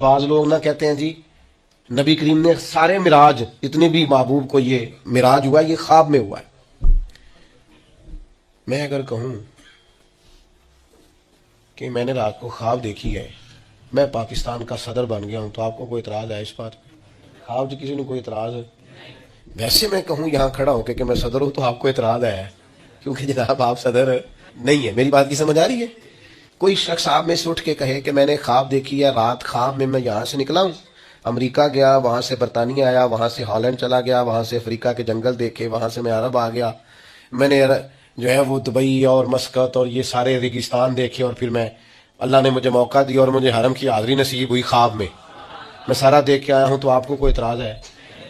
بعض لوگ نہ کہتے ہیں جی نبی کریم نے سارے معراج اتنے بھی محبوب کو یہ معراج ہوا یہ خواب میں ہوا ہے۔ میں اگر کہوں کہ میں نے رات کو خواب دیکھی ہے، میں پاکستان کا صدر بن گیا ہوں، تو آپ کو کوئی اعتراض ہے اس بات پہ؟ خواب کسی نے کوئی اعتراض ہے؟ ویسے میں کہوں یہاں کھڑا ہو کہ میں صدر ہوں تو آپ کو اعتراض ہے، کیونکہ جناب آپ صدر نہیں ہے۔ میری بات کی سمجھ آ رہی ہے؟ کوئی شخص آپ میں سے اٹھ کے کہے کہ میں نے خواب دیکھی ہے، رات خواب میں یہاں سے نکلا ہوں، امریکہ گیا، وہاں سے برطانیہ آیا، وہاں سے ہالینڈ چلا گیا، وہاں سے افریقہ کے جنگل دیکھے، وہاں سے میں عرب آ گیا، میں نے جو ہے وہ دبئی اور مسقط اور یہ سارے ریگستان دیکھے، اور پھر میں اللہ نے مجھے موقع دیا اور مجھے حرم کی حاضری نصیب ہوئی خواب میں سارا دیکھ کے آیا ہوں، تو آپ کو کوئی اعتراض ہے؟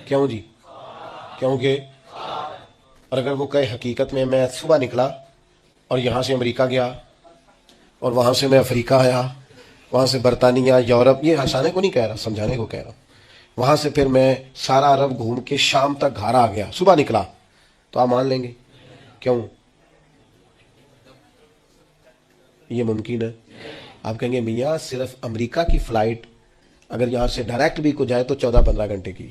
کیوں جی؟ کیونکہ اور اگر وہ کہے حقیقت میں صبح نکلا اور یہاں سے امریکہ گیا اور وہاں سے میں افریقہ آیا، وہاں سے برطانیہ، یورپ، یہ ہنسانے کو نہیں کہہ رہا، سمجھانے کو کہہ رہا ہوں، وہاں سے پھر میں سارا عرب گھوم کے شام تک گھر آ گیا، صبح نکلا، تو آپ مان لیں گے؟ کیوں؟ یہ ممکن ہے؟ آپ کہیں گے میاں صرف امریکہ کی فلائٹ اگر یہاں سے ڈائریکٹ بھی کو جائے تو 14-15 گھنٹے کی،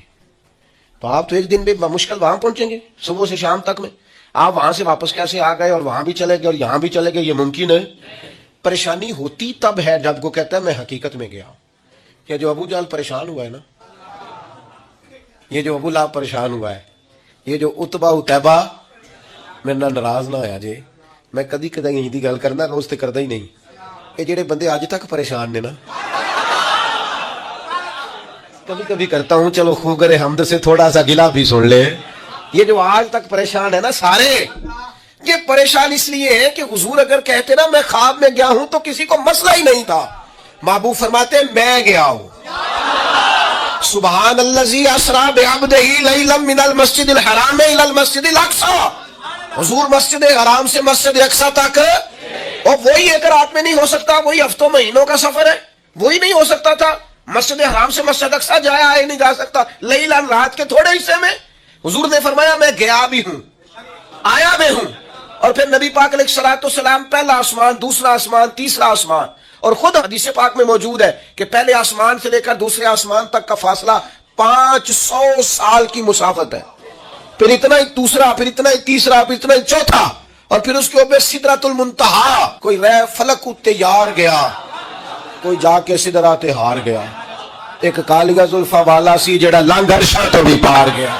تو آپ تو ایک دن بھی بمشکل وہاں پہنچیں گے صبح سے شام تک میں، آپ وہاں سے واپس کیسے آ گئے اور وہاں بھی چلے گئے اور یہاں بھی چلے گئے؟ یہ ممکن ہے؟ پریشانی ہوتی تب ہے جب کو کہتا ہے میں حقیقت میں گیا۔ یہ جو ابو جہل پریشان ہوا ہے نا، یہ جو ابو لہب پریشان ہوا ہے، یہ جو اتبا اتیبا، میرے نال ناراض نہ ہویا جی، میں کدی یہیں دی گل کرنا، روز تے کردا ہی نہیں۔ یہ جڑے بندے آج تک پریشان نے نا، کبھی کبھی کرتا ہوں چلو خوگر حمد سے تھوڑا سا گلا بھی سن لے، یہ جو آج تک پریشان ہے نا سارے، یہ پریشان اس لیے ہے کہ حضور اگر کہتے نا میں خواب میں گیا ہوں تو کسی کو مسئلہ ہی نہیں تھا، محبوب فرماتے میں گیا ہوں۔ سبحان الذی اسری بعبدہ لیلا من المسجد الحرام الی المسجد الاقصی، حضور مسجد حرام سے مسجد اقصی تک، اور وہی ایک رات میں نہیں ہو سکتا، وہی ہفتوں مہینوں کا سفر ہے، وہی نہیں ہو سکتا تھا، مسجد حرام سے مسجد اقصی جایا آئے نہیں جا سکتا، لیلا رات کے تھوڑے حصے میں۔ حضور نے فرمایا میں گیا بھی ہوں، آیا بھی ہوں، اور پھر نبی پاک علیہ الصلوۃ والسلام پہلا آسمان، دوسرا آسمان، تیسرا آسمان، اور خود حدیث پاک میں موجود ہے کہ پہلے آسمان سے لے کر دوسرے آسمان تک کا فاصلہ 500 سال کی مسافت ہے، پھر اتنا ہی دوسرا، پھر اتنا ہی تیسرا، پھر اتنا ہی چوتھا، اور پھر اس کے اوپر سدرۃ المنتہا، کوئی رہ فلک اتے یار گیا، کوئی جا کے سدرات ہار گیا، ایک کالیہ زلفا والا سی جڑا لنگ عرشاں تو بھی پار گیا۔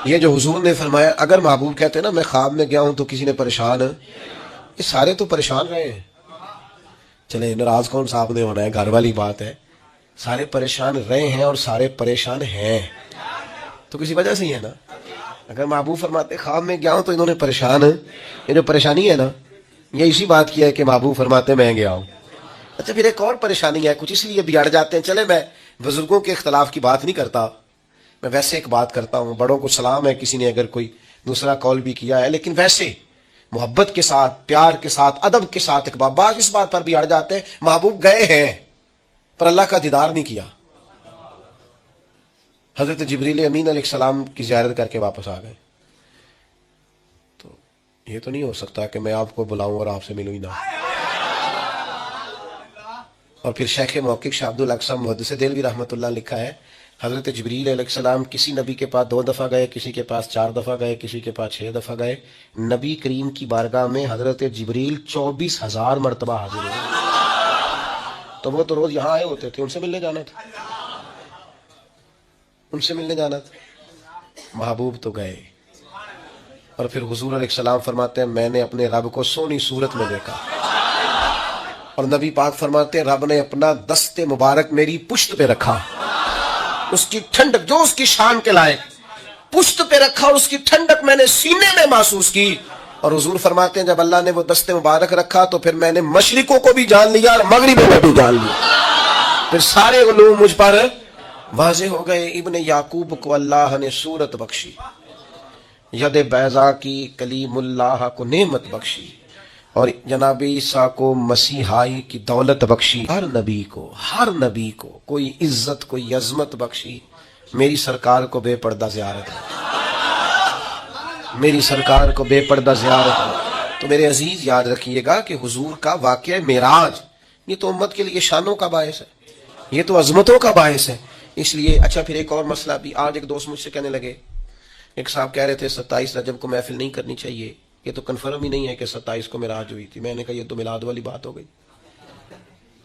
یہ جو حضور نے فرمایا، اگر محبوب کہتے ہیں نا میں خواب میں گیا ہوں تو کسی نے پریشان، یہ سارے تو پریشان رہے ہیں، چلے ناراض کون صاحب نے ہونا ہے، گھر والی بات ہے، سارے پریشان رہے ہیں اور سارے پریشان ہیں تو کسی وجہ سے ہی ہے نا۔ اگر محبوب فرماتے خواب میں گیا ہوں تو انہوں نے پریشان، یہ جو پریشانی ہے نا یہ اسی بات کی ہے کہ محبوب فرماتے میں گیا ہوں۔ اچھا پھر ایک اور پریشانی ہے، کچھ اس لیے بگڑ جاتے ہیں، چلے میں بزرگوں کے اختلاف کی بات نہیں کرتا، میں ویسے ایک بات کرتا ہوں، بڑوں کو سلام ہے، کسی نے اگر کوئی دوسرا کال بھی کیا ہے، لیکن ویسے محبت کے ساتھ، پیار کے ساتھ، ادب کے ساتھ ایک بعض اس بات پر بھی اڑ جاتے ہیں، محبوب گئے ہیں پر اللہ کا دیدار نہیں کیا، حضرت جبریل امین علیہ السلام کی زیارت کر کے واپس آ گئے، تو یہ تو نہیں ہو سکتا کہ میں آپ کو بلاؤں اور آپ سے ملوں ہی نہ۔ اور پھر شیخ محقق شاہ عبد الاقصی محدث دہلوی رحمۃ اللہ لکھا ہے، حضرت جبریل علیہ السلام کسی نبی کے پاس 2 دفعہ گئے، کسی کے پاس 4 دفعہ گئے، کسی کے پاس 6 دفعہ گئے، نبی کریم کی بارگاہ میں حضرت جبریل 24,000 مرتبہ حاضر ہوئے، تو وہ تو روز یہاں آئے ہوتے تھے، ان سے ملنے جانا تھا، ان سے ملنے جانا تھا، محبوب تو گئے۔ اور پھر حضور علیہ السلام فرماتے ہیں میں نے اپنے رب کو سونی صورت میں دیکھا، اور نبی پاک فرماتے ہیں رب نے اپنا دست مبارک میری پشت پہ رکھا، اس کی ٹھنڈک جو اس کی شان کے لائق پشت پہ رکھا، اور اس کی ٹھنڈک میں نے سینے میں محسوس کی۔ اور حضور فرماتے ہیں جب اللہ نے وہ دست مبارک رکھا تو پھر میں نے مشرقوں کو بھی جان لیا اور مغربوں کو بھی جان لیا، پھر سارے علوم مجھ پر واضح ہو گئے۔ ابن یعقوب کو اللہ نے صورت بخشی، ید بیضا کی کلیم اللہ کو نعمت بخشی، اور جناب عیسیٰ کو مسیحائی کی دولت بخشی، ہر نبی کو کوئی عزت کوئی عظمت بخشی، میری سرکار کو بے پردہ زیارت ہے، میری سرکار کو بے پردہ زیارت ہے۔ تو میرے عزیز یاد رکھیے گا کہ حضور کا واقعہ معراج یہ تو امت کے لیے شانوں کا باعث ہے، یہ تو عظمتوں کا باعث ہے. اس لیے اچھا پھر ایک اور مسئلہ بھی. آج ایک دوست مجھ سے کہنے لگے, ایک صاحب کہہ رہے تھے 27 رجب کو محفل نہیں کرنی چاہیے, یہ تو کنفرم ہی نہیں ہے کہ 27 کو معراج ہوئی تھی. میں نے کہا یہ تو میلاد والی بات ہو گئی.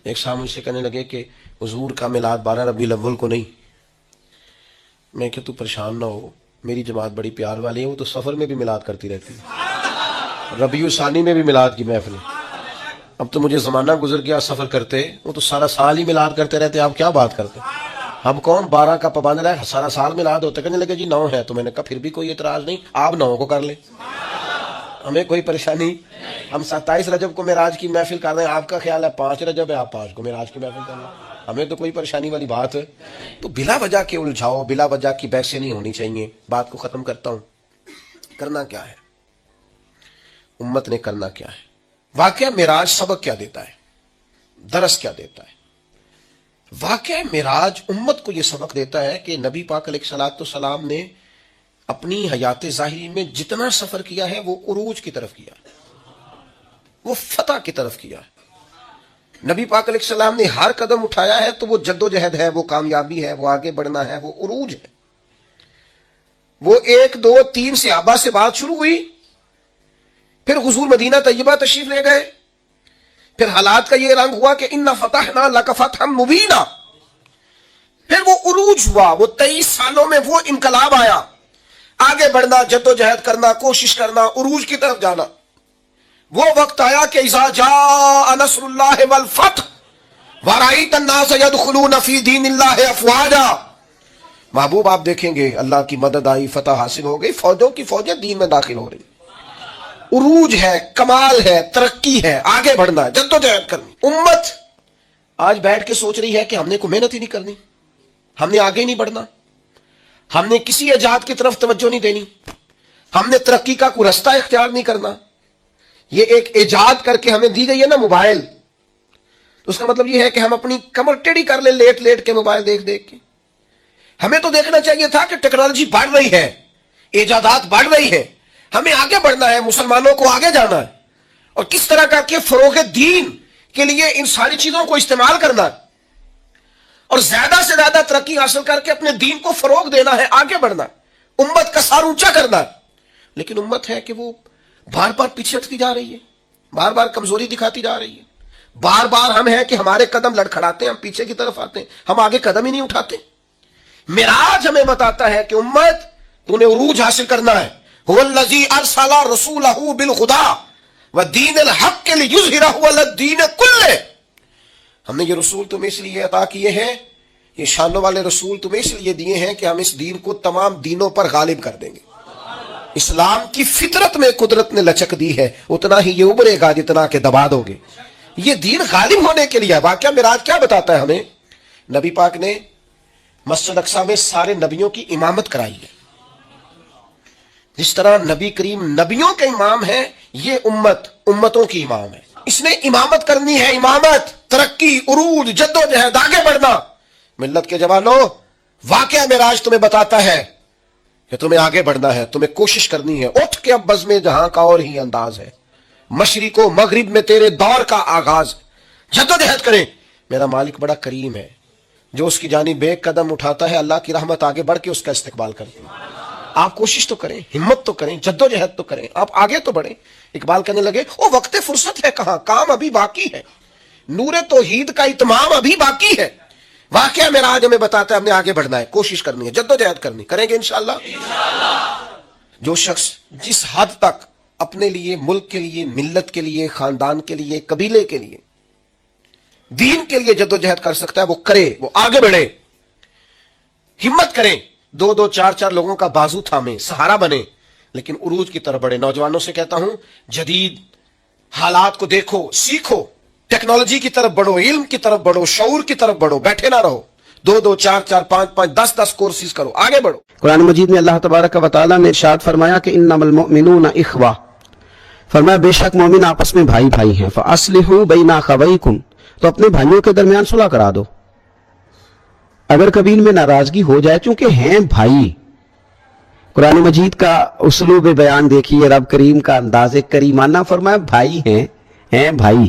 ایک صاحب مجھ سے کہنے لگے کہ حضور کا میلاد 12 ربیع الاول کو نہیں. میں کہ تو پریشان نہ ہو, میری جماعت بڑی پیار والی ہے, وہ تو سفر میں بھی میلاد کرتی رہتی ہے, ربیع ثانی میں بھی میلاد کی محفل. اب تو مجھے زمانہ گزر گیا سفر کرتے, وہ تو سارا سال ہی میلاد کرتے رہتے. آپ کیا بات کرتے, ہم کون 12 کا پابند ہے, سارا سال میلاد ہوتا. کہنے لگے جی 9 ہے. تو میں نے کہا پھر بھی کوئی اعتراض نہیں, آپ 9 کو کر لیں, ہمیں کوئی پریشانی. ہم 27 رجب کو معراج کی محفل کر رہے ہیں, آپ کا خیال ہے 5 رجب ہے, آپ 5 کو معراج کی محفل کر لیں, ہمیں تو کوئی پریشانی والی بات ہے. تو بلا وجہ کے الجھاؤ, بلا وجہ کی بحثیں نہیں ہونی چاہیے. بات کو ختم کرتا ہوں. کرنا کیا ہے, امت نے کرنا کیا ہے. واقعہ معراج سبق کیا دیتا ہے, درس کیا دیتا ہے. واقعہ معراج امت کو یہ سبق دیتا ہے کہ نبی پاک علیہ الصلوۃ والسلام نے اپنی حیات ظاہری میں جتنا سفر کیا ہے وہ عروج کی طرف کیا, وہ فتح کی طرف کیا. نبی پاک علیہ السلام نے ہر قدم اٹھایا ہے تو وہ جد و جہد ہے, وہ کامیابی ہے, وہ آگے بڑھنا ہے, وہ عروج ہے. وہ 1 2 3 صحابہ سے بات شروع ہوئی, پھر حضور مدینہ طیبہ تشریف لے گئے, پھر حالات کا یہ رنگ ہوا کہ اِنَّا فَتَحْنَا لَكَ فَتْحًا مُبِينًا, پھر وہ عروج ہوا, وہ 23 سالوں میں وہ انقلاب آیا. آگے بڑھنا, جد و جہد کرنا, کوشش کرنا, عروج کی طرف جانا. وہ وقت آیا کہ اذا جاء نصر اللہ والفتح ورأیت الناس يدخلون فی دین اللہ افواجا. محبوب آپ دیکھیں گے اللہ کی مدد آئی, فتح حاصل ہو گئی, فوجوں کی فوجیں دین میں داخل ہو رہی. عروج ہے, کمال ہے, ترقی ہے, آگے بڑھنا ہے, جد و جہد کرنی. امت آج بیٹھ کے سوچ رہی ہے کہ ہم نے کوئی محنت ہی نہیں کرنی, ہم نے آگے نہیں بڑھنا, ہم نے کسی ایجاد کی طرف توجہ نہیں دینی, ہم نے ترقی کا کوئی رستہ اختیار نہیں کرنا. یہ ایک ایجاد کر کے ہمیں دی گئی ہے نا موبائل, تو اس کا مطلب یہ ہے کہ ہم اپنی کمر ٹیڑھی کر لیں لیٹ لیٹ کے موبائل دیکھ دیکھ کے. ہمیں تو دیکھنا چاہیے تھا کہ ٹیکنالوجی بڑھ رہی ہے, ایجادات بڑھ رہی ہے, ہمیں آگے بڑھنا ہے, مسلمانوں کو آگے جانا ہے, اور کس طرح کر کے فروغ دین کے لیے ان ساری چیزوں کو استعمال کرنا ہے, اور زیادہ سے زیادہ ترقی حاصل کر کے اپنے دین کو فروغ دینا ہے, آگے بڑھنا, امت کا سار اونچا کرنا ہے. لیکن امت ہے کہ وہ بار بار پیچھے ہٹتی جا رہی ہے, بار بار کمزوری دکھاتی جا رہی ہے. بار بار ہم ہیں کہ ہمارے قدم لڑکھڑاتے ہیں, ہم پیچھے کی طرف آتے ہیں, ہم آگے قدم ہی نہیں اٹھاتے. معراج ہمیں بتاتا ہے کہ امت تو نے عروج حاصل کرنا ہے. هو الذی ارسل رسولہ بالہدی ودین الحق لیظہرہ علی الدین کلہ. ہم نے یہ رسول تمہیں اس لیے عطا کیے ہیں, یہ شانوں والے رسول تمہیں اس لیے دیے ہیں کہ ہم اس دین کو تمام دینوں پر غالب کر دیں گے. اسلام کی فطرت میں قدرت نے لچک دی ہے, اتنا ہی یہ ابھرے گا جتنا کہ دبا دو گے. یہ دین غالب ہونے کے لیے. واقعہ معراج کیا بتاتا ہے ہمیں, نبی پاک نے مسجد اقصی میں سارے نبیوں کی امامت کرائی ہے. جس طرح نبی کریم نبیوں کے امام ہیں, یہ امت امتوں کی امام ہے. اس نے امامت کرنی ہے, امامت, ترقی, عروج, جد و جہد, آگے بڑھنا. ملت کے جوانوں, واقعہ معراج تمہیں بتاتا ہے کہ تمہیں آگے بڑھنا ہے, تمہیں کوشش کرنی ہے. اٹھ کے اب بزم جہاں کا اور ہی انداز ہے, مشرق و مغرب میں تیرے دور کا آغاز. جد و جہد کریں. میرا مالک بڑا کریم ہے, جو اس کی جانب ایک قدم اٹھاتا ہے اللہ کی رحمت آگے بڑھ کے اس کا استقبال کرتی ہے. آپ کوشش تو کریں, ہمت تو کریں, جد و جہد تو کریں, آپ آگے تو بڑھیں. اقبال کہنے لگے او وقت فرصت ہے کہاں, کام ابھی باقی ہے, نور توحید کا اتمام ابھی باقی ہے. واقعہ معراج ہمیں بتاتا ہے ہم نے آگے بڑھنا ہے, کوشش کرنی ہے, جد و جہد کرنی, کریں گے انشاءاللہ. جو شخص جس حد تک اپنے لیے, ملک کے لیے, ملت کے لیے, خاندان کے لیے, قبیلے کے لیے, دین کے لیے جد و جہد کر سکتا ہے وہ کرے, وہ آگے بڑھے, ہمت کریں. 2 2 4 4 لوگوں کا بازو تھامے, سہارا بنے, لیکن عروج کی طرف بڑھے. نوجوانوں سے کہتا ہوں جدید حالات کو دیکھو, سیکھو, ٹیکنالوجی کی طرف بڑھو, علم کی طرف بڑھو, شعور کی طرف بڑھو, بیٹھے نہ رہو. 2 2 4 4 5 5 10 10 کورسز کرو, آگے بڑھو. قرآن مجید میں اللہ تبارک و تعالیٰ نے ارشاد فرمایا کہ انما المؤمنون اخوہ, فرمایا بے شک مومن آپس میں بھائی بھائی ہیں. فاصلحوا بین اخویکم, تو اپنے بھائیوں کے درمیان صلح کرا دو اگر کبھی ان میں ناراضگی ہو جائے, چونکہ ہیں بھائی. قرآن مجید کا اسلوب بیان دیکھیے, رب کریم کا انداز کریمانہ, فرمایا بھائی ہیں بھائی.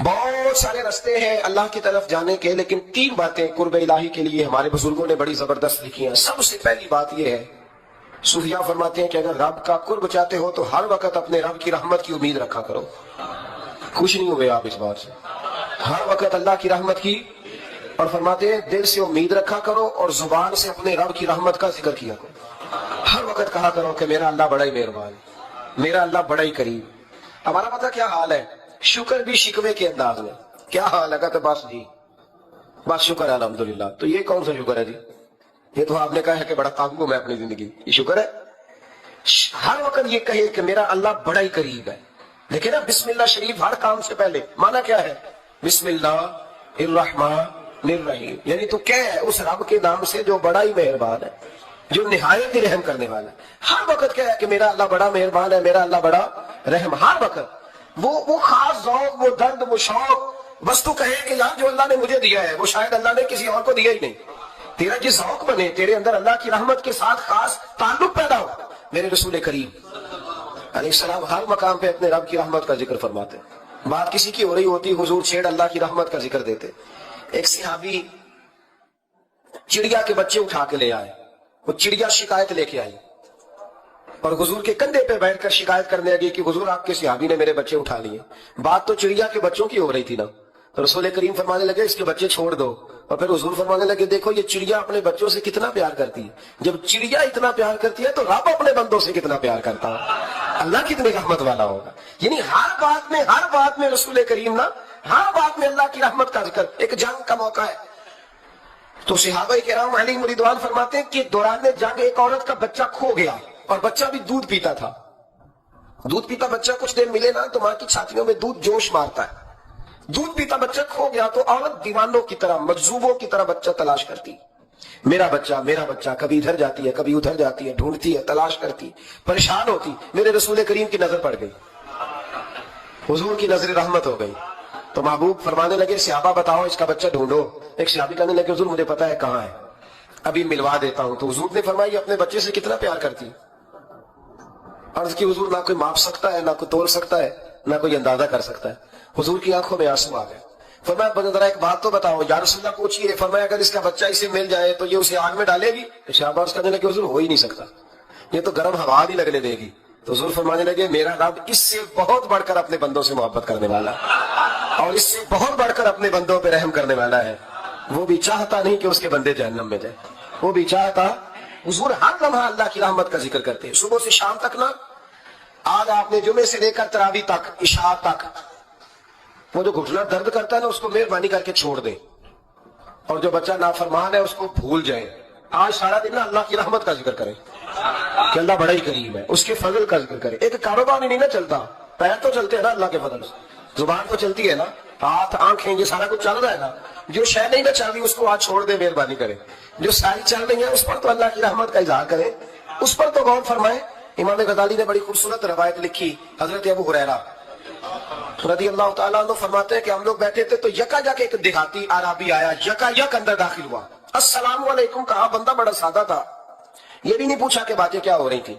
بہت سارے رستے ہیں اللہ کی طرف جانے کے، لیکن 3 باتیں قرب الہی کے لیے ہمارے بزرگوں نے بڑی زبردست لکھی ہیں۔ سب سے پہلی بات یہ ہے، صوفیاء فرماتے ہیں کہ اگر رب کا قرب چاہتے ہو تو ہر وقت اپنے رب کی رحمت کی امید رکھا کرو۔ خوش نہیں ہوئے آپ اس بات سے؟ ہر وقت اللہ کی رحمت کی، اور فرماتے ہیں دل سے امید رکھا کرو اور زبان سے اپنے رب کی رحمت کا ذکر کیا کرو۔ ہر وقت کہا کرو کہ میرا اللہ بڑا ہی مہربان، میرا اللہ بڑا ہی کریم۔ ہمارا پتہ کیا حال ہے؟ شکر بھی شکوے کے انداز میں۔ کیا حال ہے؟ کہتے بس جی بس شکر ہے الحمدللہ۔ تو یہ کون سا شکر ہے جی؟ یہ تو آپ نے کہا ہے کہ بڑا قابو میں اپنی زندگی، یہ شکر ہے؟ ہر وقت یہ کہے کہ میرا اللہ بڑا ہی قریب ہے۔ دیکھیں نا، بسم اللہ شریف ہر کام سے پہلے معنی کیا ہے؟ بسم اللہ الرحمن الرحیم، یعنی تو کیا ہے؟ اس رب کے نام سے جو بڑا ہی مہربان ہے، جو نہایت ہی رحم کرنے والا ہے۔ ہر وقت کیا ہے کہ میرا اللہ بڑا مہربان ہے، میرا اللہ بڑا رحم۔ ہر وقت وہ خاص ذوق، وہ درد، وہ شوق، بس تو کہے کہ یار جو اللہ نے مجھے دیا ہے وہ شاید اللہ نے کسی اور کو دیا ہی نہیں۔ تیرا جس ذوق بنے، تیرے اندر اللہ کی رحمت کے ساتھ خاص تعلق پیدا ہو۔ میرے رسول کریم علیہ السلام ہر مقام پہ اپنے رب کی رحمت کا ذکر فرماتے۔ بات کسی کی ہو رہی ہوتی، حضور چھیڑ اللہ کی رحمت کا ذکر دیتے۔ ایک صحابی چڑیا کے بچے اٹھا کے لے آئے، وہ چڑیا شکایت لے کے آئی اور حضور کے کندھے پہ بیٹھ کر شکایت کرنے لگی کہ حضور آپ کے صحابی نے میرے بچے اٹھا لیے۔ بات تو چڑیا کے بچوں کی ہو رہی تھی نا، تو رسول کریم فرمانے لگے اس کے بچے چھوڑ دو، اور پھر حضور فرمانے لگے دیکھو یہ چڑیا اپنے بچوں سے کتنا پیار کرتی ہے۔ جب چڑیا اتنا پیار کرتی ہے تو رب اپنے بندوں سے کتنا پیار کرتا ہے، اللہ کتنے رحمت والا ہوگا۔ یعنی ہر بات میں رسول کریم نا، ہر بات میں اللہ کی رحمت کا ذکر۔ ایک جنگ کا موقع ہے تو صحابہ کرام علیہم رضوان فرماتے ہیں کہ دوران جنگ ایک عورت کا بچہ کھو گیا، اور بچہ بھی دودھ پیتا تھا۔ دودھ پیتا بچہ کچھ دیر ملے نا تو ماں کی چھاتیوں میں دودھ جوش مارتا ہے۔ دودھ پیتا بچہ کھو گیا تو عورت دیوانوں کی طرح، مجذوبوں کی طرح بچہ تلاش کرتی، میرا بچہ میرا بچہ، کبھی ادھر جاتی ہے کبھی ادھر جاتی ہے، ڈھونڈتی ہے، تلاش کرتی، پریشان ہوتی۔ میرے رسول کریم کی نظر پڑ گئی، حضور کی نظر رحمت ہو گئی، تو محبوب فرمانے لگے صحابہ بتاؤ اس کا بچہ ڈھونڈو۔ ایک صحابی کہنے لگے حضور مجھے پتا ہے کہاں ہے، ابھی ملوا دیتا ہوں۔ تو حضور نے فرمایا اپنے بچے سے کتنا پیار کرتی۔ عرض کی حضور نہ کوئی ماپ سکتا ہے، نہ کوئی تول سکتا ہے، نہ کوئی اندازہ کر سکتا ہے۔ حضور کی آنکھوں میں آنسو آ گئے۔ فرمایا ذرا ایک بات تو بتاؤ یا رسول اللہ پوچھیے۔ فرمایا اگر اس کا بچہ اسے مل جائے تو یہ اسے آگ میں ڈالے گی؟ صحابہ عرض کرنے لگے حضور ہو ہی نہیں سکتا، یہ تو گرم ہوا نہیں لگنے دے گی۔ تو حضور فرمانے لگے میرا رب اس سے بہت بڑھ کر اپنے بندوں سے محبت کرنے والا ہے، اور اس سے بہت بڑھ کر اپنے بندوں پہ رحم کرنے والا ہے۔ وہ بھی چاہتا نہیں کہ اس کے بندے جہنم میں جائے، وہ بھی چاہتا۔ حضور ہر لمحہ اللہ کی رحمت کا ذکر کرتے ہیں، صبح سے شام تک نا۔ آج آپ نے جمعے سے لے کر تراویح تک، عشاء تک، وہ جو گھٹنا درد کرتا ہے نا اس کو مہربانی کر کے چھوڑ دیں، اور جو بچہ نافرمان ہے اس کو بھول جائیں۔ آج سارا دن نا اللہ کی رحمت کا ذکر کریں کہ اللہ بڑا ہی کریم ہے، اس کے فضل کا ذکر کریں۔ ایک کاروبار ہی نہیں نا چلتا، پیر تو چلتے ہیں نا اللہ کے فضل سے، زبان تو چلتی ہے نا، ہاتھ آنکھیں یہ سارا کچھ چل رہا ہے نا۔ جو شے نہیں نہ چل رہی اس کو آج چھوڑ دیں، مہربانی کریں۔ جو ساری چل رہی ہیں اس پر تو اللہ کی رحمت کا اظہار کریں، اس پر تو غور فرمائیں۔ امام غزالی نے بڑی خوبصورت روایت لکھی، حضرت ابو ہریرہ رضی اللہ تعالیٰ عنہ فرماتے ہیں کہ ہم لوگ بیٹھے تھے تو یکا یک ایک دیہاتی عربی آیا، یکا یک اندر داخل ہوا، السلام علیکم کہا۔ بندہ بڑا سادہ تھا، یہ بھی نہیں پوچھا کہ باتیں کیا ہو رہی تھی،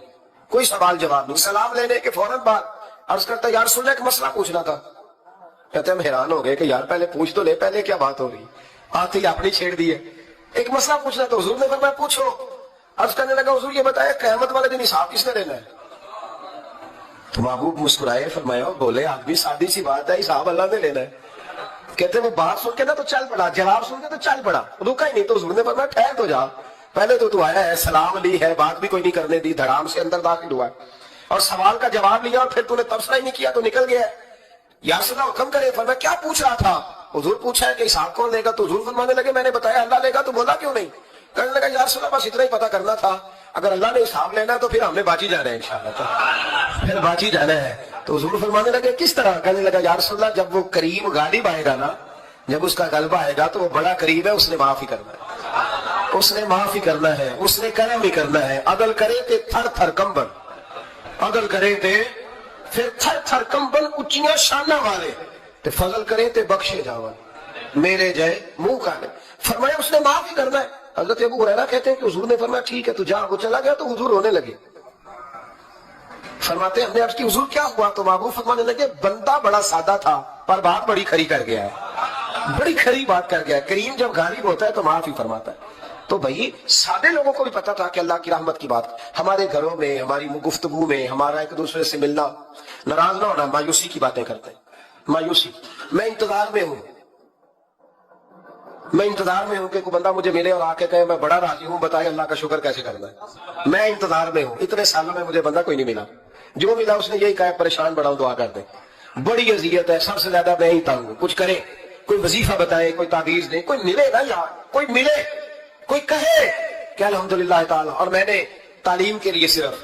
کوئی سوال جواب نہیں۔ سلام لینے کے فوراً بعد عرض کرتا یا رسول اللہ ایک مسئلہ پوچھنا تھا۔ کہتے ہم حیران ہو گئے کہ یار پہلے پوچھ تو لے، پہلے کیا بات ہو رہی، آتے ہی اپنی چھیڑ دی ہے۔ ایک مسئلہ پوچھنا تو حضور نے فرمایا پوچھو۔ عرض کرنے لگا حضور یہ بتایا قیامت والے دن حساب کس نے دینا ہے؟ تو محبوب مسکرائے، فرمایا بولے آپ بھی سادی سی بات ہے، حساب اللہ نے لینا ہے۔ کہتے وہ بات سن کے نا تو چل پڑا، جواب سن کے تو چل پڑا، رکا ہی نہیں۔ تو حضور نے فرمایا ٹھہر تو جا، پہلے تو آیا ہے، سلام لی ہے، بات بھی کوئی نہیں کرنے دی، دھڑام سے اندر داخل ہوا اور سوال کا جواب لیا، اور پھر تو نے تبصرہ ہی نہیں کیا تو نکل گیا۔ یا رسول اللہ حکم کرے۔ فرمایا کیا پوچھ رہا تھا؟ حضور پوچھا ہے کہ حساب کون لے گا؟ تو حضور فرمانے لگے میں نے بتایا اللہ لے گا، تو بولا کیوں نہیں؟ کہنے لگا یا رسول اللہ بس اتنا ہی پتا کرنا تھا، اگر اللہ نے حساب لینا تو پھر ہم نے باجی جانا ہے انشاءاللہ، پھر باجی جانا ہے۔ تو حضور فرمانے لگے کس طرح؟ کہنے لگا یا رسول اللہ جب وہ کریم غالب آئے گا نا، جب اس کا غلبہ آئے گا تو وہ بڑا قریب ہے، اس نے معاف ہی کرنا ہے، اس نے معاف ہی کرنا ہے، اس نے کرم ہی کرنا ہے۔ عدل کرے تے تھر تھر کمبن، عدل کرے تے پھر تھر تھر کمبن، اچیاں شانہ والے تے فضل کرے تے بخشے جاون، میرے جائے منہ کھانے۔ فرمایا اس نے معاف ہی کرنا ہے۔ حضرت ابو ہریرہ کہتے ہیں کہ حضور نے فرمایا ٹھیک ہے تو جا۔ وہ چلا گیا تو حضور رونے لگے۔ فرماتے ہیں ہم نے عرض کی حضور کیا ہوا؟ تو محبوب فرمانے لگے بندہ بڑا سادہ تھا، پر بات بڑی کھری کر گیا ہے، بڑی کھری بات کر گیا ہے۔ کریم جب غالب ہوتا ہے تو معاف ہی فرماتا ہے۔ تو بھائی سادے لوگوں کو بھی پتا تھا کہ اللہ کی رحمت کی بات ہمارے گھروں میں، ہماری گفتگو میں، ہمارا ایک دوسرے سے ملنا، ناراض نہ ہونا، مایوسی کی باتیں کرتے ہیں، مایوسی۔ میں انتظار میں ہوں کہ کوئی بندہ مجھے ملے اور آ کے کہے میں بڑا راضی ہوں، بتائے اللہ کا شکر کیسے کرنا ہے۔ میں انتظار میں ہوں، اتنے سالوں میں مجھے بندہ کوئی نہیں ملا، جو ملا اس نے یہی کہا پریشان بڑا ہوں، دعا کر دیں۔ بڑی اذیت ہے، سب سے زیادہ میں ہی تنگ ہوں، کچھ کرے، کوئی وظیفہ بتائے، کوئی تعویذ دے، کوئی ملے نا یار، کوئی ملے، کوئی کہے کہ الحمدللہ تعالی۔ اور میں نے تعلیم کے لیے صرف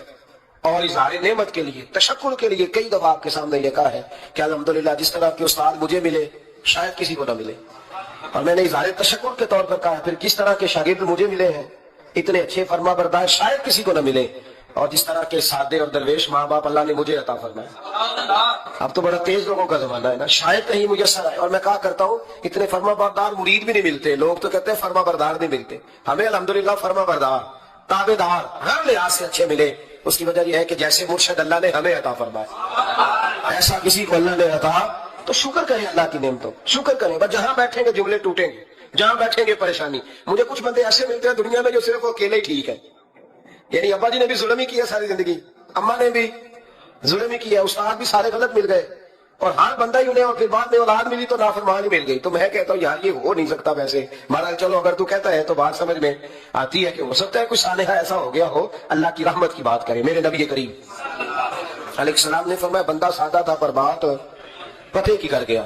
اور اظہار نعمت کے لیے، تشکر کے لیے کئی دفعہ آپ کے سامنے یہ کہا ہے کہ الحمدللہ جس طرح کے استاد مجھے ملے شاید کسی کو نہ ملے، اور میں نے اظہار تشکر کے طور پر کہا ہے پھر کس طرح کے شاگرد مجھے ملے ہیں اتنے اچھے فرما بردار شاید کسی کو نہ ملے، اور جس طرح کے سادے اور درویش ماں باپ اللہ نے مجھے عطا فرمایا۔ اب تو بڑا تیز لوگوں کا زمانہ ہے نا، شاید کہیں میسر آئے۔ اور میں کہا کرتا ہوں اتنے فرما بردار مرید بھی نہیں ملتے، لوگ تو کہتے ہیں فرما بردار نہیں ملتے، ہمیں الحمدللہ فرما بردار، تابع دار ہر لحاظ سے اچھے ملے۔ اس کی وجہ یہ ہے کہ جیسے مرشد اللہ نے ہمیں عطا فرمایا، ایسا کسی کو اللہ نے عطا، تو شکر کریں اللہ کی نعمتوں، شکر کریں۔ بس جہاں بیٹھیں گے جملے ٹوٹیں گے، جہاں بیٹھیں گے پریشانی۔ مجھے کچھ بندے ایسے ملتے ہیں دنیا میں جو صرف اکیلے ہی ٹھیک ہے، یعنی ابا جی نے بھی ظلم ہی کیا ساری زندگی، اماں نے بھی ظلم ہی کیا، استاد بھی سارے غلط مل گئے، اور ہر بندہ ہی انہیں، اور پھر بعد میں اولاد ملی تو نافرمان ہی مل گئی۔ تو میں کہتا ہوں یار یہ ہو نہیں سکتا، ویسے مہاراج چلو اگر تو کہتا ہے تو بات سمجھ میں آتی ہے کہ ہو سکتا ہے کوئی سانحہ ایسا ہو گیا ہو، اللہ کی رحمت کی بات کرے۔ میرے نبی کریم علیہ السلام نے فرمایا بندہ سادہ تھا پر بات پتے کی کر گیا۔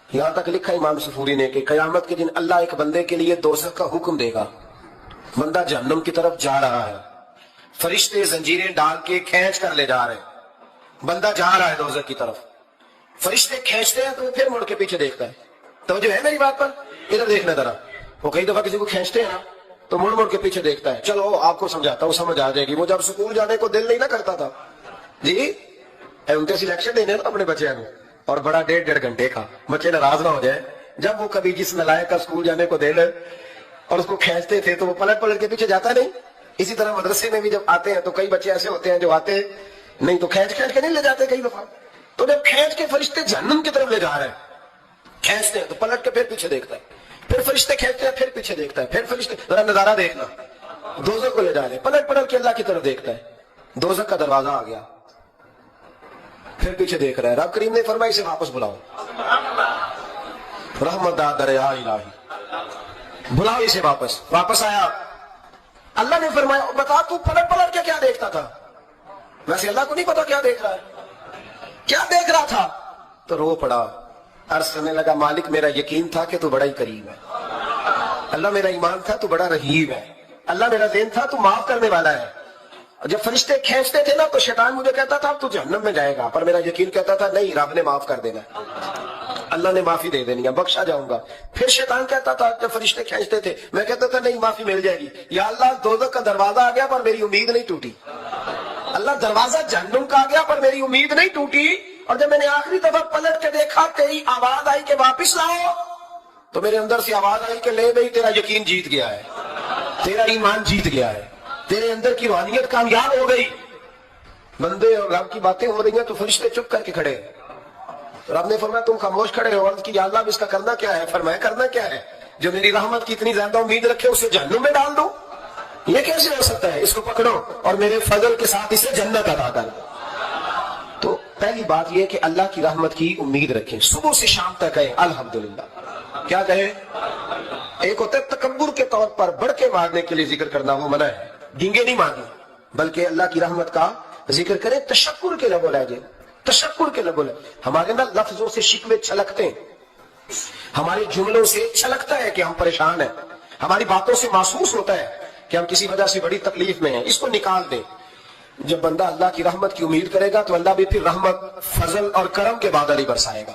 یہاں تک لکھا امام صفوری نے کہ قیامت کے دن اللہ ایک بندے کے لیے دوزخ کا حکم دے گا، بندہ جہنم کی طرف جا رہا ہے، فرشتے زنجیریں ڈال کے کھینچ کر لے جا رہے ہیں، بندہ جا رہا ہے دوزخ کی طرف، فرشتے کھینچتے ہیں تو پھر مڑ کے پیچھے دیکھتا ہے۔ توجہ ہے میری بات پر؟ ادھر دیکھنا ذرا، وہ کئی دفعہ کسی کو کھینچتے ہیں نا تو مڑ کے پیچھے دیکھتا ہے۔ چلو آپ کو سمجھاتا ہوں، سمجھ آ جائے گی۔ وہ جب سکول جانے کو دل نہیں نہ کرتا تھا جی، ان کے سلیکشن دینے نا اپنے بچے کو، اور بڑا 1.5 گھنٹے کا، بچے ناراض نہ ہو جائے، جب وہ کبھی جس نلائق کا سکول جانے کو دل اور اس کو کھینچتے تھے تو وہ پلٹ کے پیچھے جاتا نہیں۔ اسی طرح مدرسے میں بھی جب آتے ہیں تو کئی بچے ایسے ہوتے ہیں جو آتے نہیں تو کھینچ کے نہیں لے جاتے کئی دفعہ، تو جب کھینچ کے فرشتے جہنم کی طرف لے جا رہے ہیں، کھینچتے ہیں تو پلٹ کے پھر پیچھے دیکھتا ہے، پھر فرشتے کھینچتے ہیں پھر پیچھے دیکھتا ہے، پھر فرشتے، ذرا نظارہ دیکھنا، دوزخ کو لے جا رہے ہیں، پلٹ کے اللہ کی طرف دیکھتا ہے، دوزخ کا دروازہ آ گیا، پھر پیچھے دیکھ رہا ہے۔ رب کریم نے فرمایا اسے واپس بلاؤ، رحمت دا دریا الہی، بلاؤ اسے واپس آیا۔ اللہ نے فرمایا بتا تو پلٹ کے کیا دیکھتا تھا؟ ویسے اللہ کو نہیں پتا کیا دیکھ رہا ہے، کیا دیکھ رہا تھا؟ تو رو پڑا، عرض کرنے لگا مالک میرا یقین تھا کہ تو بڑا ہی کریم ہے، اللہ میرا ایمان تھا تو بڑا رحیم ہے، اللہ میرا دین تھا تو معاف کرنے والا ہے۔ جب فرشتے کھینچتے تھے نا تو شیطان مجھے کہتا تھا تو جہنم میں جائے گا، پر میرا یقین کہتا تھا نہیں، رب نے معاف کر دینا، اللہ نے معافی دے دینی ہے، بخشا جاؤں گا۔ پھر شیطان کہتا تھا جب فرشتے کھینچتے تھے، میں کہتا تھا نہیں معافی مل جائے گی، یا اللہ دوزخ کا دروازہ آ گیا پر میری امید نہیں ٹوٹی، اللہ دروازہ جہنم کا آ گیا پر میری امید نہیں ٹوٹی۔ اور جب میں نے آخری دفعہ پلٹ کے دیکھا تیری آواز آئی کہ واپس لاؤ، تو میرے اندر سے آواز آئی کہ لے بھائی تیرا یقین جیت گیا ہے، تیرا ایمان جیت گیا ہے، تیرے اندر کی روحانیت کامیاب ہو گئی۔ بندے اور رب کی باتیں ہو رہی ہیں تو فرشتے چپ کر کے کھڑے، رب نے فرمایا تم خاموش کھڑے ہو، عرض کی یا اللہ اب اس کا کرنا کیا ہے؟ فرمایا کرنا کیا ہے؟ جو میری رحمت کی اتنی زیادہ امید رکھے اسے جہنم میں ڈال دو، یہ کیسے ہو سکتا ہے؟ اس کو پکڑو اور میرے فضل کے ساتھ اسے جنت عطا کر۔ تو پہلی بات یہ کہ اللہ کی رحمت کی امید رکھیں، صبح سے شام تک کہیں الحمدللہ، کیا کہیں؟ ایک ہوتا ہے تکبر کے طور پر بڑھ کے مارنے کے لیے ذکر کرنا، وہ منع ہے، ڈینگے نہیں مارنے، بلکہ اللہ کی رحمت کا ذکر کریں، تشکر کے لب لہجے، تشکر کے لب لہجے۔ ہمارے نا لفظوں سے شکوے چھلکتے ہیں، ہمارے جملوں سے چھلکتا ہے کہ ہم پریشان ہیں، ہماری باتوں سے محسوس ہوتا ہے کہ ہم کسی وجہ سے بڑی تکلیف میں ہیں، اس کو نکال دیں۔ جب بندہ اللہ کی رحمت کی امید کرے گا تو اللہ بھی پھر رحمت، فضل اور کرم کے بادل ہی برسائے گا۔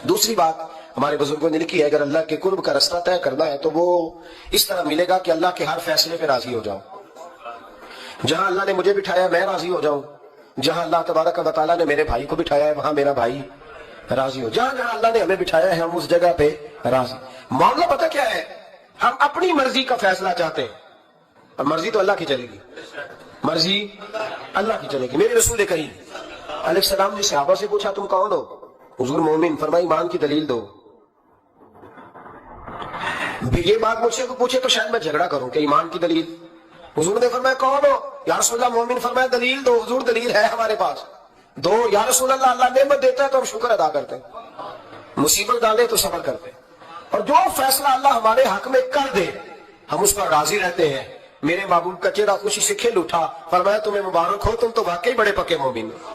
دوسری بات ہمارے بزرگوں نے لکھی ہے اگر اللہ کے قرب کا رستہ طے کرنا ہے تو وہ اس طرح ملے گا کہ اللہ کے ہر فیصلے پہ راضی ہو جاؤ، جہاں اللہ نے مجھے بٹھایا میں راضی ہو جاؤں، جہاں اللہ تبارک و تعالیٰ نے میرے بھائی کو بٹھایا ہے وہاں میرا بھائی راضی ہو، جہاں جہاں اللہ نے ہمیں بٹھایا ہے ہم اس جگہ پہ راضی۔ معاملہ پتہ کیا ہے؟ ہم اپنی مرضی کا فیصلہ چاہتے ہیں، اور مرضی تو اللہ کی چلے گی، مرضی اللہ کی چلے گی۔ میرے رسول کریم علیہ السلام نے صحابہ سے پوچھا تم کون ہو؟ حضور مومن، فرمایا ایمان کی دلیل دو. یہ بات مجھ سے پوچھے تو شاید میں جھگڑا کروں کہ ایمان کی دلیل. حضور نے فرمایا کون ہو؟ یا رسول اللہ مومن. فرمایا دلیل دو. حضور دلیل ہے ہمارے پاس دو. یا رسول اللہ اللہ نعمت دیتا ہے تو ہم شکر ادا کرتے ہیں، مصیبت ڈالے تو صبر کرتے ہیں، اور جو فیصلہ اللہ ہمارے حق میں کر دے ہم اس پر راضی رہتے ہیں. میرے محبوب کا چہرہ خوشی سے کھل اٹھا. فرمایا تمہیں مبارک ہو، تم تو واقعی بڑے پکے مومن ہو.